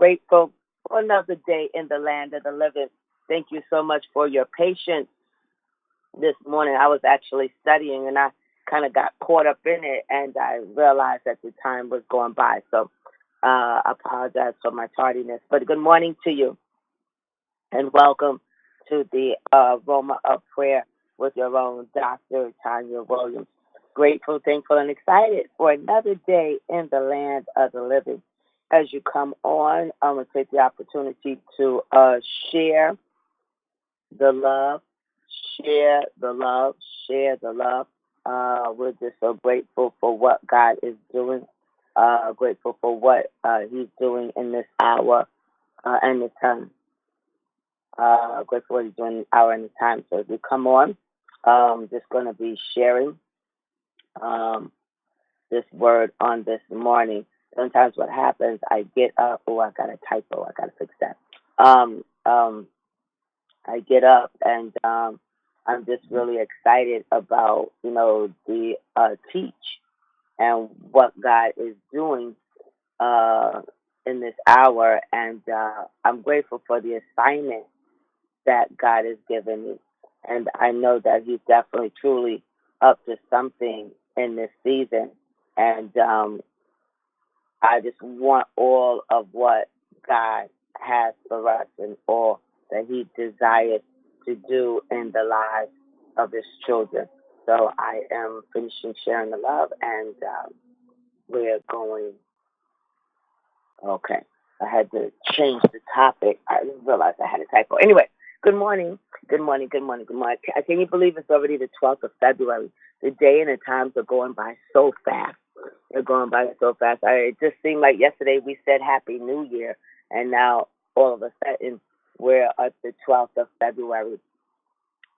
Grateful for another day in the land of the living. Thank you so much for your patience this morning. I was actually studying and I kind of got caught up in it and I realized that the time was going by. So I apologize for my tardiness. But good morning to you and welcome to the Roma of Prayer with your own Dr. Tanya Williams. Grateful, thankful, and excited for another day in the land of the living. As you come on, I'm going to take the opportunity to share the love, share the love, share the love. We're just so grateful for what God is doing, grateful for what He's doing in this hour and this time. Grateful for what He's doing in this hour and this time. So as we come on, just going to be sharing this word on this morning. Sometimes what happens, I get up. Oh, I got a typo. I got to fix that. I get up and I'm just really excited about, the teach and what God is doing in this hour. And I'm grateful for the assignment that God has given me. And I know that He's definitely, truly up to something in this season. And I just want all of what God has for us and all that He desires to do in the lives of His children. So I am finishing sharing the love, and we're going. Okay, I had to change the topic. I didn't realize I had a typo. Anyway, good morning, good morning, good morning, good morning. Can you believe it's already the 12th of February? The day and the times are going by so fast. They're going by so fast. It just seemed like yesterday we said Happy New Year, and now all of a sudden we're at the 12th of February,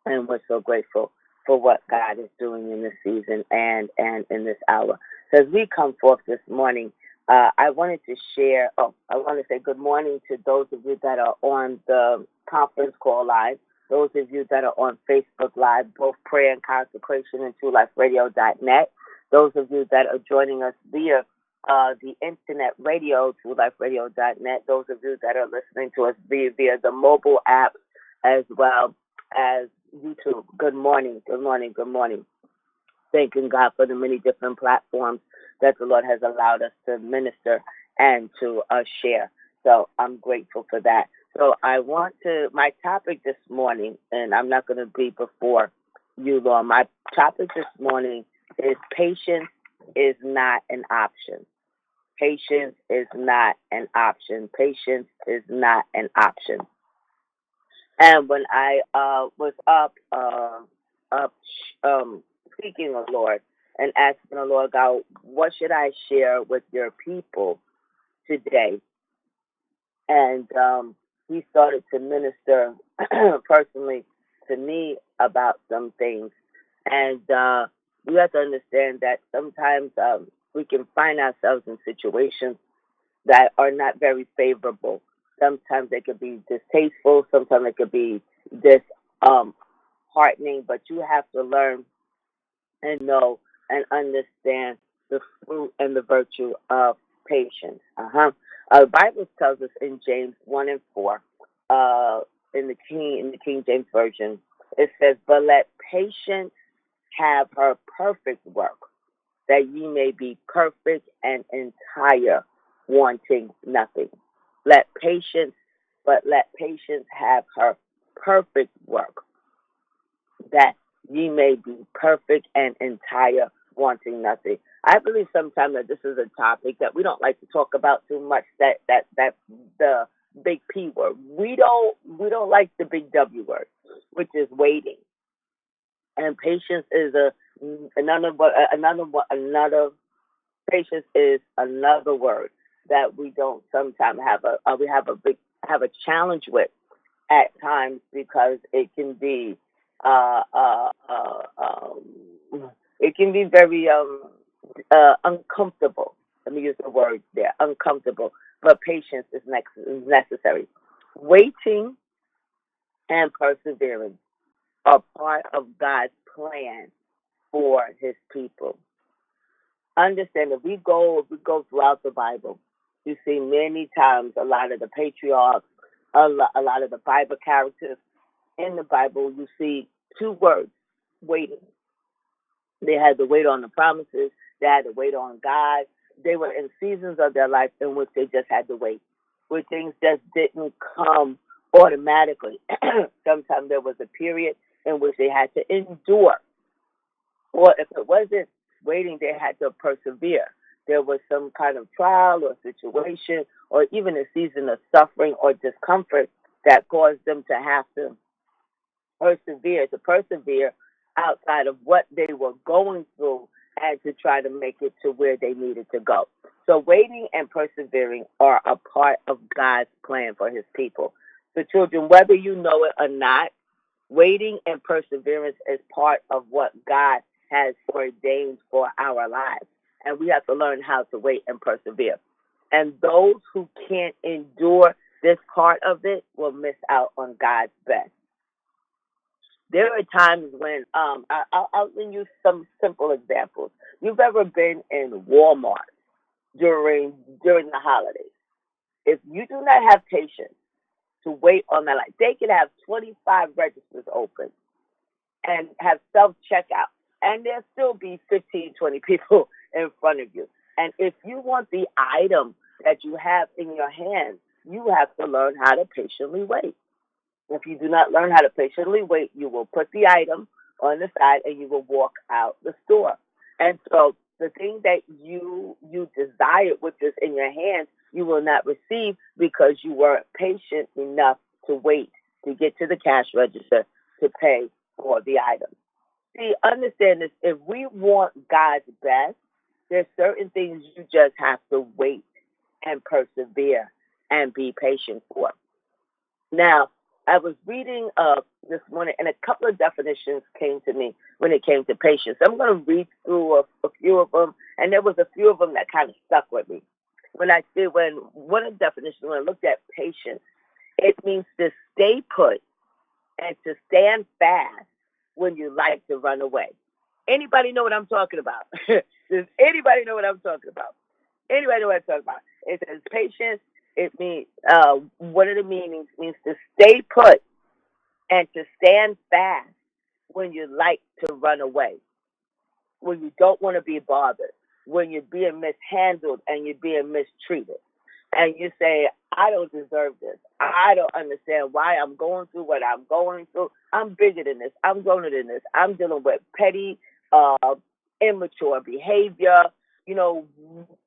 and we're so grateful for what God is doing in this season and in this hour. So as we come forth this morning, I wanted to share, I want to say good morning to those of you that are on the conference call live, those of you that are on Facebook Live, both Prayer and Consecration and TruelifeRadio.net, those of you that are joining us via the internet radio, TruelifeRadio.net, those of you that are listening to us via the mobile app as well as YouTube. Good morning, good morning, good morning. Thanking God for the many different platforms that the Lord has allowed us to minister and to share. So I'm grateful for that. So my topic this morning, and I'm not going to be before you, Lord. My topic this morning is patience is not an option. Patience is not an option. Patience is not an option. And when I was up seeking the Lord and asking the Lord God, what should I share with your people today? And He started to minister personally to me about some things. And we have to understand that sometimes we can find ourselves in situations that are not very favorable. Sometimes they could be distasteful. Sometimes they could be disheartening. But you have to learn and know and understand the fruit and the virtue of patience. The Bible tells us in James 1 and 4, in the King James Version, it says, "But let patience have her perfect work, that ye may be perfect and entire, wanting nothing." Let patience have her perfect work, that ye may be perfect and entire, wanting nothing. I believe sometimes that this is a topic that we don't like to talk about too much. That the big P word. We don't like the big W word, which is waiting. And patience is another. Patience is another word that we don't sometimes have a challenge with at times, because it can be very uncomfortable. Let me use the word there, uncomfortable. But patience is necessary. Waiting and perseverance are part of God's plan for His people. Understand that we go throughout the Bible, You see many times a lot of the patriarchs, a lot of the Bible characters in the Bible, you see two words, waiting. They had to wait on the promises. They had to wait on God. They were in seasons of their life in which they just had to wait, where things just didn't come automatically. Sometimes there was a period in which they had to endure, or if it wasn't waiting, they had to persevere. There was some kind of trial or situation, or even a season of suffering or discomfort that caused them to have to persevere outside of what they were going through and to try to make it to where they needed to go. So waiting and persevering are a part of God's plan for his people. So children, whether you know it or not, waiting and perseverance is part of what God has ordained for our lives. And we have to learn how to wait and persevere. And those who can't endure this part of it will miss out on God's best. There are times when I'll give you some simple examples. You've ever been in Walmart during the holidays? If you do not have patience to wait on that line, they can have 25 registers open and have self checkout, and there'll still be 15, 20 people in front of you. And if you want the item that you have in your hand, you have to learn how to patiently wait. If you do not learn how to patiently wait, you will put the item on the side and you will walk out the store. And so the thing that you desired, which is in your hands, you will not receive because you weren't patient enough to wait to get to the cash register to pay for the item. See, understand this. If we want God's best, there's certain things you just have to wait and persevere and be patient for. Now, I was reading this morning, and a couple of definitions came to me when it came to patience. I'm going to read through a few of them, and there was a few of them that kind of stuck with me. When one of the definitions, when I looked at patience, it means to stay put and to stand fast when you like to run away. Anybody know what I'm talking about? Does anybody know what I'm talking about? Anybody know what I'm talking about? It says patience. It means, one of the meanings means to stay put and to stand fast when you like to run away, when you don't want to be bothered, when you're being mishandled and you're being mistreated. And you say, I don't deserve this. I don't understand why I'm going through what I'm going through. I'm bigger than this. I'm growner than this. I'm dealing with petty, immature behavior. You know,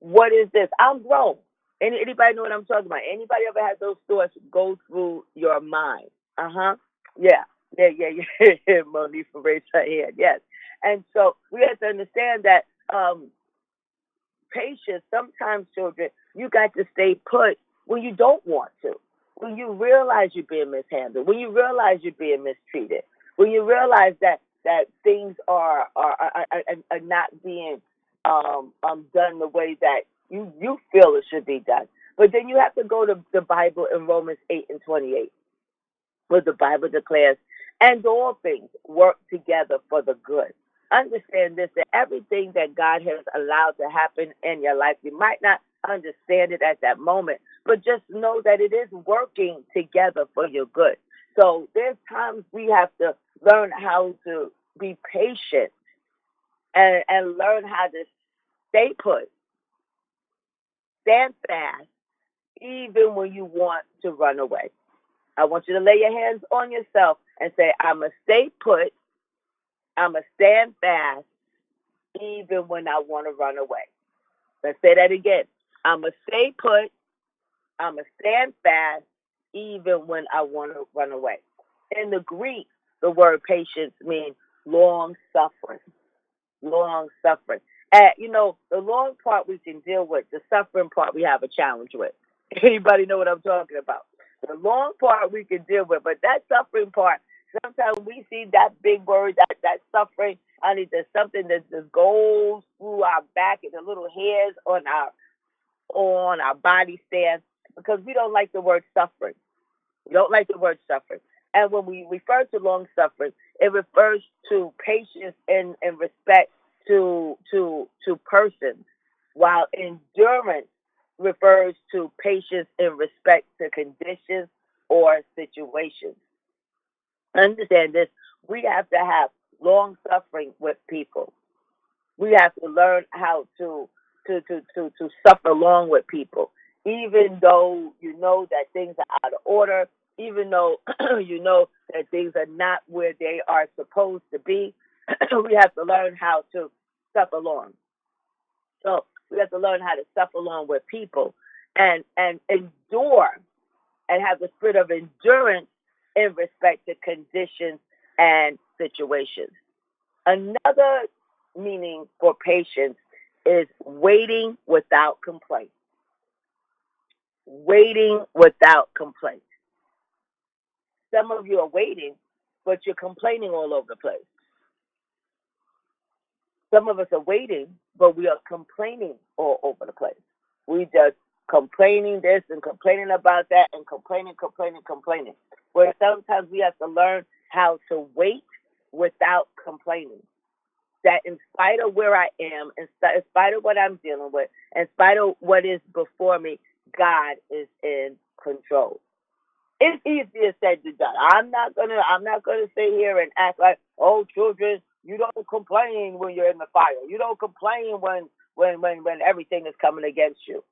what is this? I'm grown. Anybody know what I'm talking about? Anybody ever had those thoughts go through your mind? Yeah. Monique raised her hand. Yes. And so we have to understand that patience, sometimes children, you got to stay put when you don't want to. When you realize you're being mishandled, when you realize you're being mistreated, when you realize that things are not being done the way that you feel it should be done. But then you have to go to the Bible in Romans 8:28, where the Bible declares, and all things work together for the good. Understand this, that everything that God has allowed to happen in your life, you might not understand it at that moment, but just know that it is working together for your good. So there's times we have to learn how to be patient and learn how to stay put, stand fast, even when you want to run away. I want you to lay your hands on yourself and say, I'm going to stay put, I'm going to stand fast, even when I want to run away. Let's say that again. I'm going to stay put, I'm going to stand fast, even when I want to run away. In the Greek, the word patience means long suffering. Long suffering. And, the long part we can deal with. The suffering part we have a challenge with. Anybody know what I'm talking about? The long part we can deal with, but that suffering part, sometimes we see that big word, that suffering, honey, there's something that just goes through our back and the little hairs on our body stand because we don't like the word suffering. We don't like the word suffering. And when we refer to long suffering, it refers to patience in respect to persons, while endurance refers to patience in respect to conditions or situations. Understand this. We have to have long suffering with people. We have to learn how to suffer along with people, even though you know that things are out of order, even though you know that things are not where they are supposed to be. We have to learn how to suffer along. So we have to learn how to suffer along with people and endure and have the spirit of endurance in respect to conditions and situations. Another meaning for patience is waiting without complaint. Waiting without complaint. Some of you are waiting, but you're complaining all over the place. Some of us are waiting, but we are complaining all over the place. We just complaining this and complaining about that and complaining. Where sometimes we have to learn how to wait without complaining. That in spite of where I am, in spite of what I'm dealing with, in spite of what is before me, God is in control. It's easier said than done. I'm not gonna sit here and act like, oh, children, you don't complain when you're in the fire. You don't complain when everything is coming against you.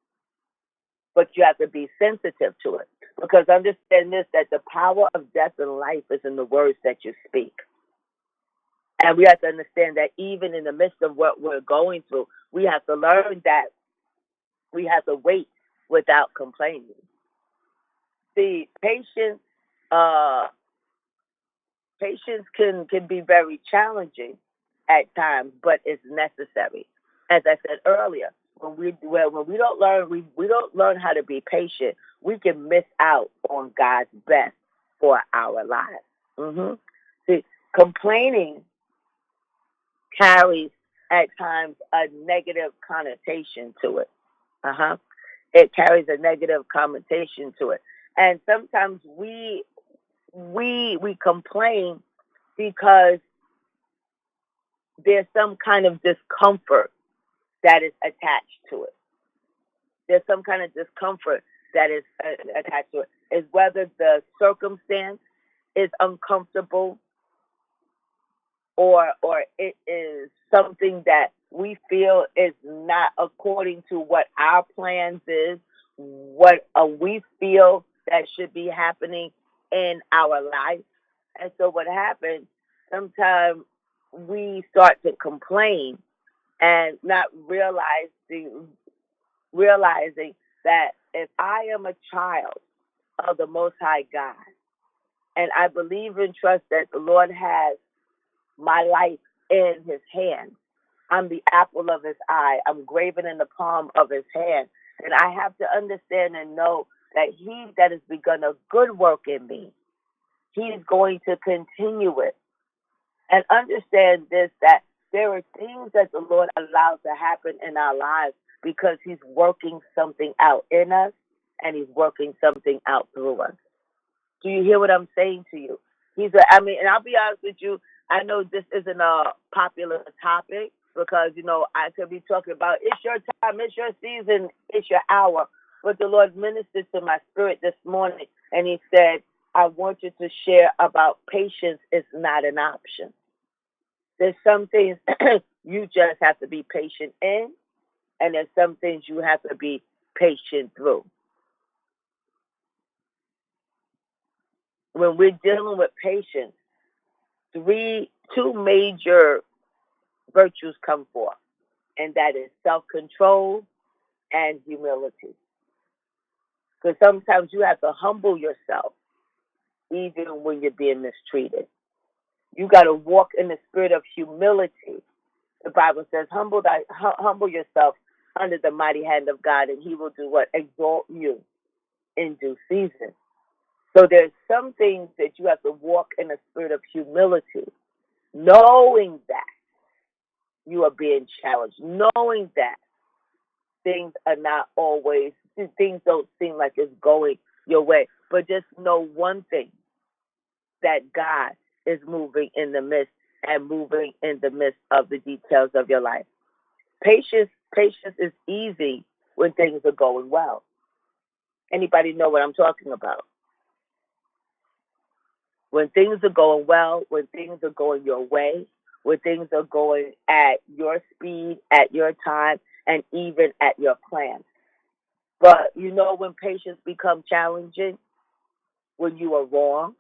But you have to be sensitive to it. Because understand this, that the power of death and life is in the words that you speak. And we have to understand that even in the midst of what we're going through, we have to learn that we have to wait without complaining. See, uh, patience can be very challenging at times, but it's necessary. As I said earlier, when we don't learn we don't learn how to be patient, we can miss out on God's best for our lives. See, complaining carries at times a negative connotation to it. It carries a negative connotation to it, and sometimes we complain because there's some kind of discomfort that is attached to it. There's some kind of discomfort that is attached to it. Is whether the circumstance is uncomfortable or it is something that we feel is not according to what our plans is, what we feel that should be happening in our life. And so what happens, sometimes we start to complain and not realizing that if I am a child of the Most High God, and I believe and trust that the Lord has my life in his hand, I'm the apple of his eye, I'm graven in the palm of his hand, and I have to understand and know that he that has begun a good work in me, he's going to continue it. And understand this, that there are things that the Lord allows to happen in our lives because he's working something out in us and he's working something out through us. Do you hear what I'm saying to you? And I'll be honest with you, I know this isn't a popular topic because, I could be talking about it's your time, it's your season, it's your hour. But the Lord ministered to my spirit this morning and he said, I want you to share about patience is not an option. There's some things you just have to be patient in, and there's some things you have to be patient through. When we're dealing with patience, two major virtues come forth, and that is self-control and humility. Because sometimes you have to humble yourself even when you're being mistreated. You got to walk in the spirit of humility. The Bible says, humble yourself under the mighty hand of God, and he will do what? Exalt you in due season. So there's some things that you have to walk in a spirit of humility, knowing that you are being challenged, knowing that things don't seem like it's going your way. But just know one thing, that God is moving in the midst and moving in the midst of the details of your life. Patience is easy when things are going well. Anybody know what I'm talking about? When things are going well, when things are going your way, when things are going at your speed, at your time, and even at your plan. But you know when patience becomes challenging, when you are wrong,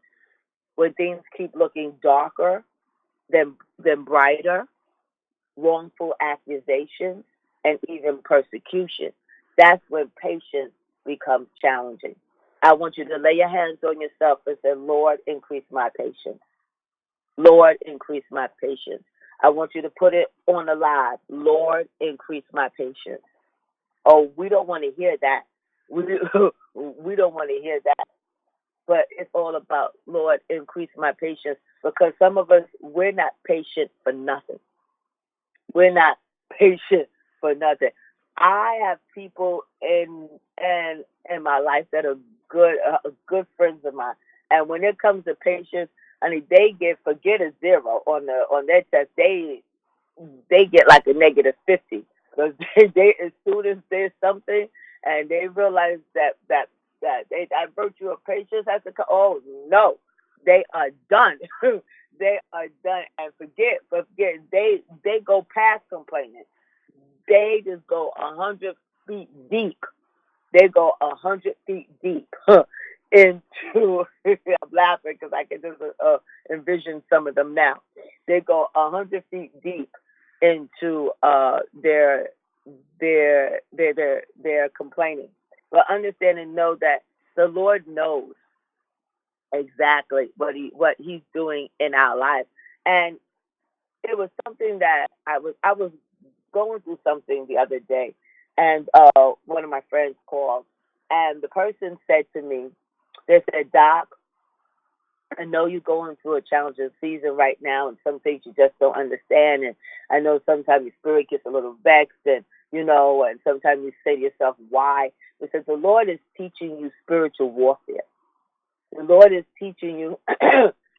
when things keep looking darker than brighter, wrongful accusations, and even persecution. That's when patience becomes challenging. I want you to lay your hands on yourself and say, Lord, increase my patience. Lord, increase my patience. I want you to put it on the live. Lord, increase my patience. Oh, we don't want to hear that. We, we don't want to hear that. But it's all about, Lord, increase my patience. Because some of us, we're not patient for nothing. We're not patient for nothing. I have people in my life that are good friends of mine, and when it comes to patience, honey, they forget a zero on their test. They get like a -50 because they as soon as there's something and they realize that they that virtue of patience has to come. Oh no, they are done. They are done and forget. They go past complaining. They just go 100 feet deep. They go 100 feet deep into. I'm laughing because I can just envision some of them now. They go 100 feet deep into their complaining. But understand and know that the Lord knows exactly what He's doing in our life, and it was something that I was going through something the other day, and one of my friends called, and the person said to me, they said, Doc, I know you're going through a challenging season right now, and some things you just don't understand, and I know sometimes your spirit gets a little vexed, and and sometimes you say to yourself, why? Because the Lord is teaching you spiritual warfare. The Lord is teaching you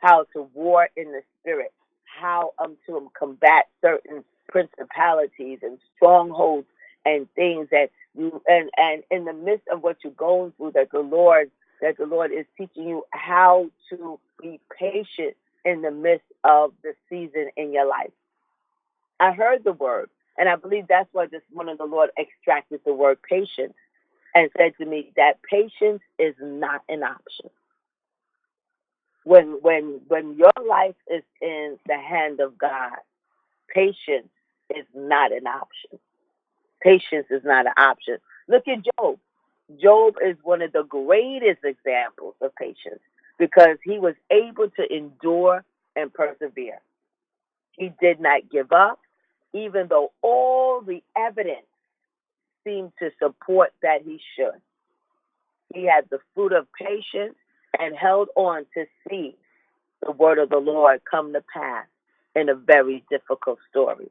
how to war in the spirit, how to combat certain principalities and strongholds and things that you and in the midst of what you're going through, that the Lord is teaching you how to be patient in the midst of the season in your life. I heard the word, and I believe that's why this morning the Lord extracted the word patience and said to me that patience is not an option. When your life is in the hand of God, patience is not an option. Patience is not an option. Look at Job. Job is one of the greatest examples of patience because he was able to endure and persevere. He did not give up, even though all the evidence seemed to support that he should. He had the fruit of patience and held on to see the word of the Lord come to pass in a very difficult story.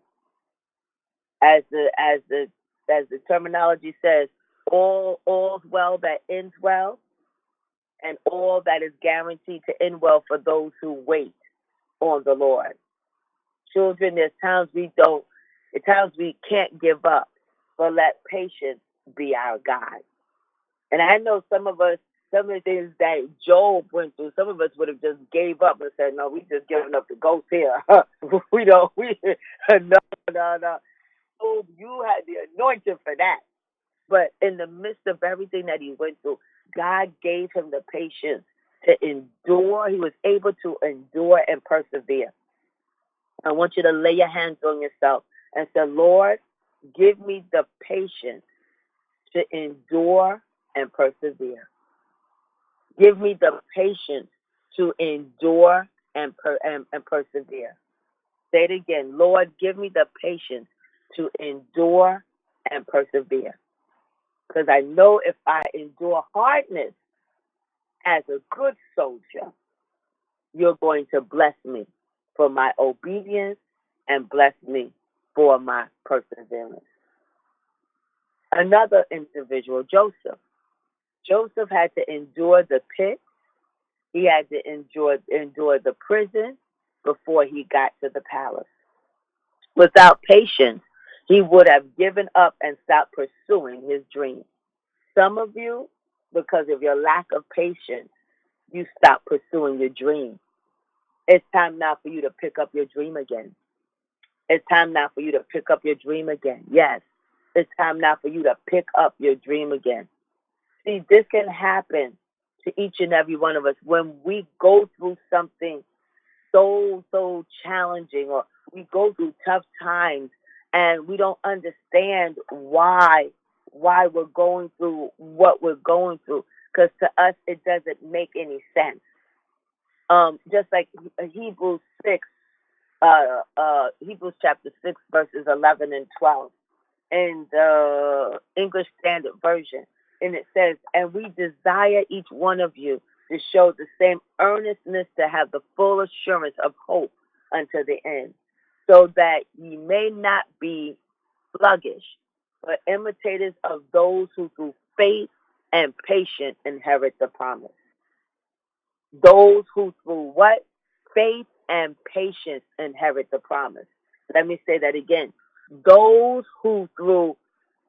As the terminology says, all's well that ends well, and all that is guaranteed to end well for those who wait on the Lord. Children, at times we can't give up, but let patience be our guide. And I know some of the things that Job went through, some of us would have just gave up and said, no, we just giving up the ghost here. No, no, no. Job, you had the anointing for that. But in the midst of everything that he went through, God gave him the patience to endure. He was able to endure and persevere. I want you to lay your hands on yourself and say, Lord, give me the patience to endure and persevere. Give me the patience to endure and persevere. Say it again. Lord, give me the patience to endure and persevere. Because I know if I endure hardness as a good soldier, you're going to bless me for my obedience and bless me for my perseverance. Another individual, Joseph. Joseph had to endure the pit. He had to endure the prison before he got to the palace. Without patience, He would have given up and stopped pursuing his dream. Some of you, because of your lack of patience, you stop pursuing your dream. It's time now for you to pick up your dream again. It's time now for you to pick up your dream again. Yes, it's time now for you to pick up your dream again. See, this can happen to each and every one of us when we go through something so challenging, or we go through tough times and we don't understand why we're going through what we're going through, because to us it doesn't make any sense. Just like Hebrews 6, Hebrews chapter 6 verses 11 and 12 in the English Standard Version, and it says, "And we desire each one of you to show the same earnestness to have the full assurance of hope unto the end, so that ye may not be sluggish, but imitators of those who through faith and patience inherit the promise." Those who through what? Faith and patience inherit the promise. Let me say that again. Those who through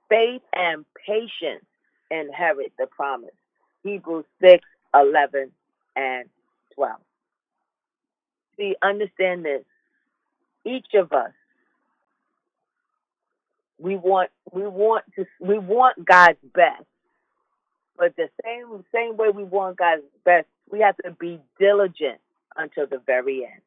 faith and patience inherit the promise. Hebrews 6, 11, and 12. See, understand this. Each of us, we want God's best. But the same way we want God's best, we have to be diligent until the very end.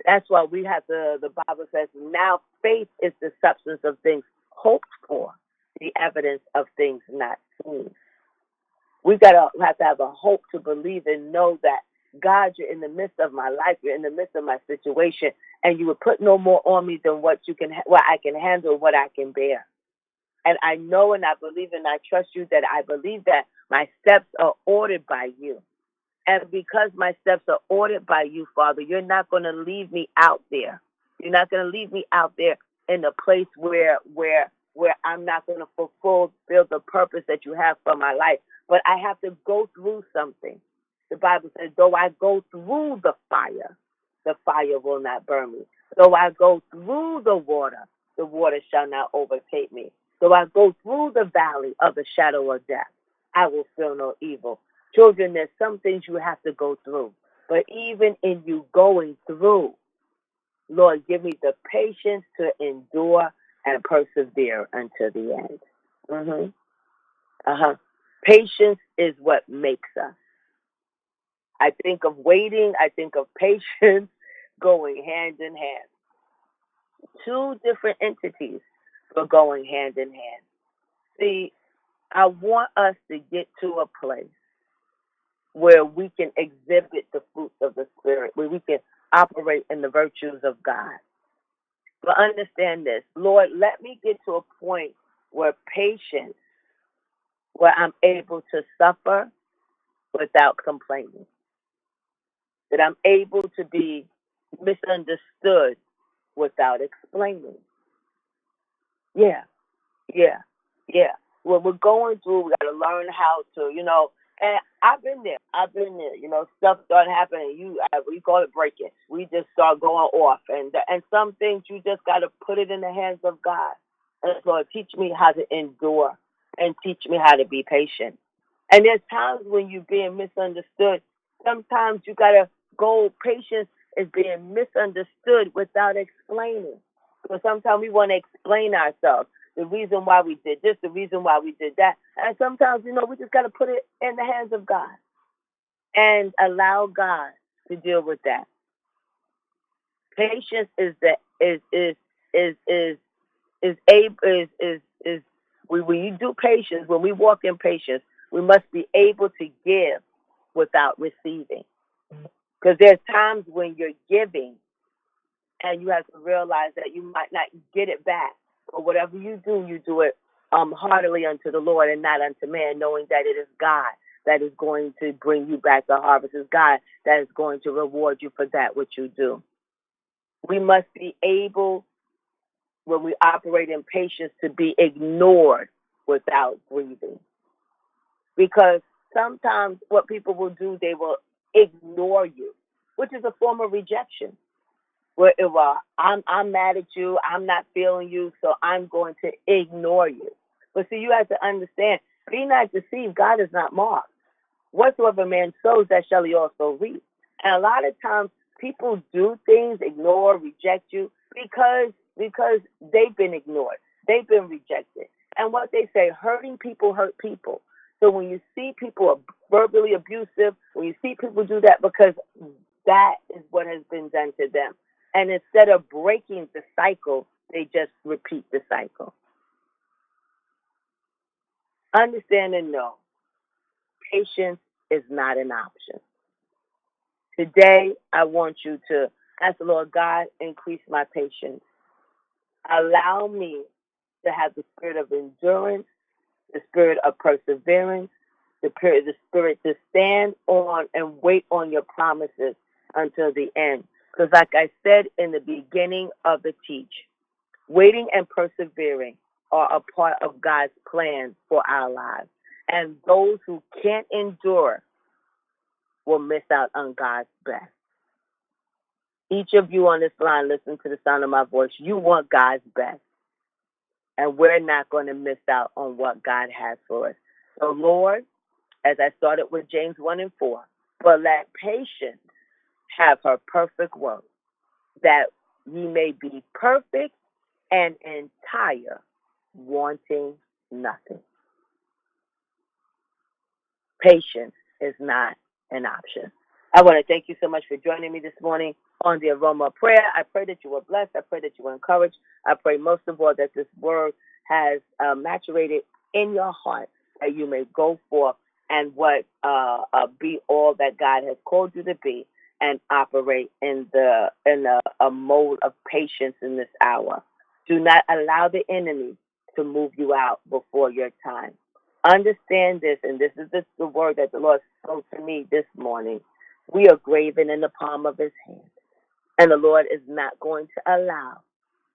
That's why we have the Bible says, now faith is the substance of things hoped for, the evidence of things not seen. We have to have a hope to believe and know that, God, you're in the midst of my life, you're in the midst of my situation, and you would put no more on me than what I can handle, what I can bear. And I know and I believe and I trust you that I believe that my steps are ordered by you. And because my steps are ordered by you, Father, you're not going to leave me out there. You're not going to leave me out there in a place where I'm not going to fulfill the purpose that you have for my life. But I have to go through something. The Bible says, though I go through the fire will not burn me. Though I go through the water shall not overtake me. Though I go through the valley of the shadow of death, I will feel no evil. Children, there's some things you have to go through. But even in you going through, Lord, give me the patience to endure and persevere until the end. Patience is what makes us. I think of waiting, I think of patience going hand in hand. Two different entities, but going hand in hand. See, I want us to get to a place where we can exhibit the fruits of the Spirit, where we can operate in the virtues of God. But understand this, Lord, let me get to a point where patience, where I'm able to suffer without complaining, that I'm able to be misunderstood without explaining. Yeah. When we're going through, we got to learn how to, and I've been there. Stuff started happening. We call it breaking. We just start going off. And some things you just got to put it in the hands of God. And Lord, teach me how to endure and teach me how to be patient. And there's times when you're being misunderstood. Sometimes you got to go, patience is being misunderstood without explaining. So sometimes we want to explain ourselves. The reason why we did this, the reason why we did that. And sometimes, we just got to put it in the hands of God and allow God to deal with that. Patience when you do patience, when we walk in patience, we must be able to give without receiving. Because there's times when you're giving and you have to realize that you might not get it back. But whatever you do it heartily unto the Lord and not unto man, knowing that it is God that is going to bring you back the harvest. It's God that is going to reward you for that which you do. We must be able, when we operate in patience, to be ignored without grieving. Because sometimes what people will do, they will ignore you, which is a form of rejection. Well, I'm mad at you. I'm not feeling you, so I'm going to ignore you. But see, you have to understand, be not deceived. God is not mocked. Whatsoever man sows, that shall he also reap. And a lot of times people do things, ignore, reject you because they've been ignored. They've been rejected. And what they say, hurting people hurt people. So when you see people verbally abusive, when you see people do that, because that is what has been done to them. And instead of breaking the cycle, they just repeat the cycle. Understand and know, patience is not an option. Today, I want you to ask the Lord God, increase my patience. Allow me to have the spirit of endurance, the spirit of perseverance, the spirit to stand on and wait on your promises until the end. Because like I said in the beginning of the teach, waiting and persevering are a part of God's plan for our lives. And those who can't endure will miss out on God's best. Each of you on this line, listen to the sound of my voice. You want God's best. And we're not going to miss out on what God has for us. So, Lord, as I started with James 1 and 4, but let patience have her perfect work, that ye may be perfect and entire, wanting nothing. Patience is not an option. I want to thank you so much for joining me this morning on the Aroma of Prayer. I pray that you were blessed. I pray that you were encouraged. I pray most of all that this word has maturated in your heart, that you may go forth and be all that God has called you to be, and operate in a mode of patience in this hour. Do not allow the enemy to move you out before your time. Understand this, and this is the word that the Lord spoke to me this morning. We are graven in the palm of his hand, and the Lord is not going to allow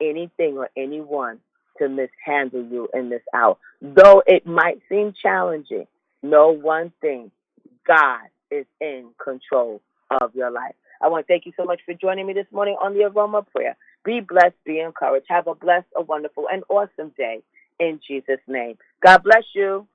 anything or anyone to mishandle you in this hour. Though it might seem challenging, know one thing: God is in control of your life. I want to thank you so much for joining me this morning on the Aroma Prayer. Be blessed, be encouraged. Have a blessed, a wonderful, and awesome day in Jesus' name. God bless you.